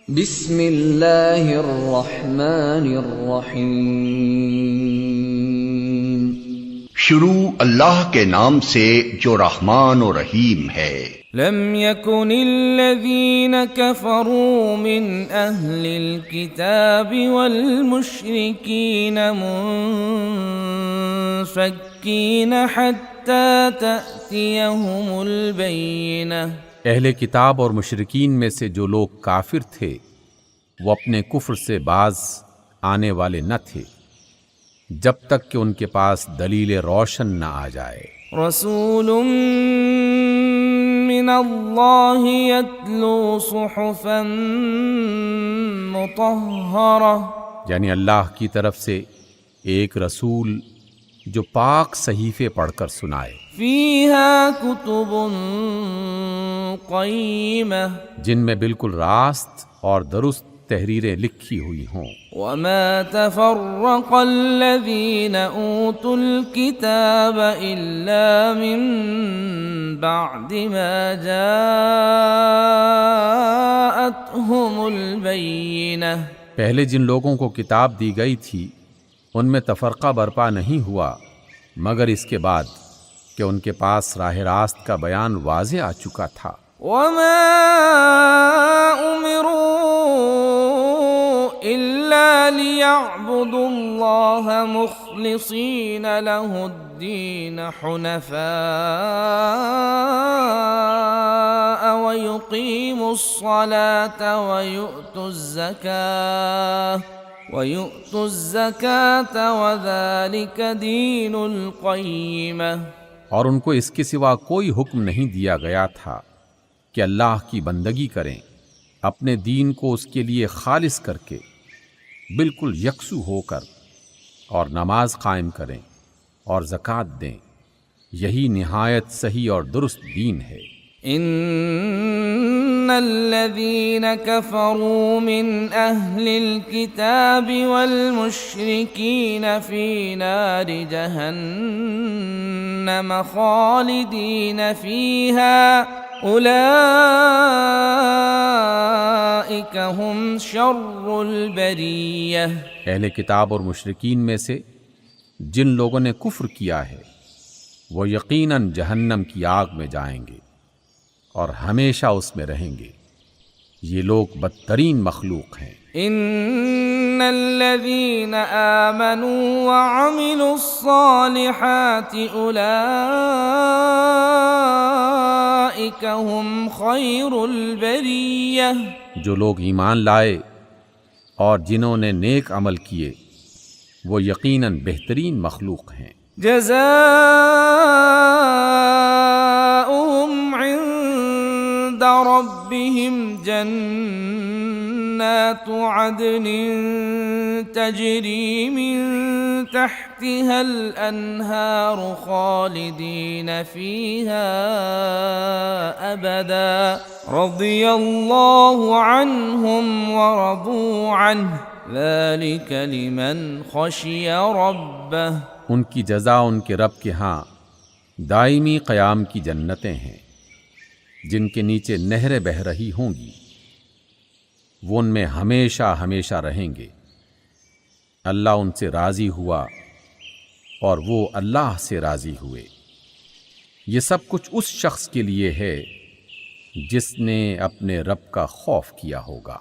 بسم اللہ الرحمن الرحیم۔ شروع اللہ کے نام سے جو رحمان و رحیم ہے۔ لم يكن الذين كفروا من أهل الكتاب والمشركين منفكين حتى تأتيهم البينة۔ اہل کتاب اور مشرکین میں سے جو لوگ کافر تھے وہ اپنے کفر سے باز آنے والے نہ تھے جب تک کہ ان کے پاس دلیل روشن نہ آ جائے۔ رسول من اللہ یتلو صحفا مطہرہ، یعنی اللہ کی طرف سے ایک رسول جو پاک صحیفے پڑھ کر سنائے، فیہا کتب قیمہ، جن میں بالکل راست اور درست تحریریں لکھی ہوئی ہوں۔ وما تفرق الذین اوتوا الکتاب الا من بعد ما جاءتهم البینہ، پہلے جن لوگوں کو کتاب دی گئی تھی ان میں تفرقہ برپا نہیں ہوا مگر اس کے بعد کہ ان کے پاس راہ راست کا بیان واضح آ چکا تھا۔ وما امروا الا ليعبدوا الله مخلصين له الدين حنفاء ويقيموا الصلاة ويؤتوا الزكاة وذلك دين القيمة۔ اور ان کو اس کے سوا کوئی حکم نہیں دیا گیا تھا کہ اللہ کی بندگی کریں، اپنے دین کو اس کے لیے خالص کر کے بالکل یکسو ہو کر، اور نماز قائم کریں اور زکوٰۃ دیں، یہی نہایت صحیح اور درست دین ہے۔ ان الذين كفروا من اهل الكتاب والمشركين في نار جهنم خالدين فيها اولئك هم شر البرية۔ اہل کتاب اور مشرکین میں سے جن لوگوں نے کفر کیا ہے وہ یقیناً جہنم کی آگ میں جائیں گے اور ہمیشہ اس میں رہیں گے، یہ لوگ بدترین مخلوق ہیں۔ ان الذين آمنوا وعملوا الصالحات اولئك هم خير البرية، جو لوگ ایمان لائے اور جنہوں نے نیک عمل کیے وہ یقیناً بہترین مخلوق ہیں۔ جزاؤهم عند ربهم جنات عدن تجري من تحتها الأنهار خالدين فيها أبدا رضي الله عنهم ورضوا عنه ذلك لمن خشي ربه۔ ان کی جزا ان کے رب کے ہاں دائمی قیام کی جنتیں ہیں جن کے نیچے نہریں بہہ رہی ہوں گی، وہ ان میں ہمیشہ ہمیشہ رہیں گے۔ اللہ ان سے راضی ہوا اور وہ اللہ سے راضی ہوئے۔ یہ سب کچھ اس شخص کے لیے ہے جس نے اپنے رب کا خوف کیا ہوگا۔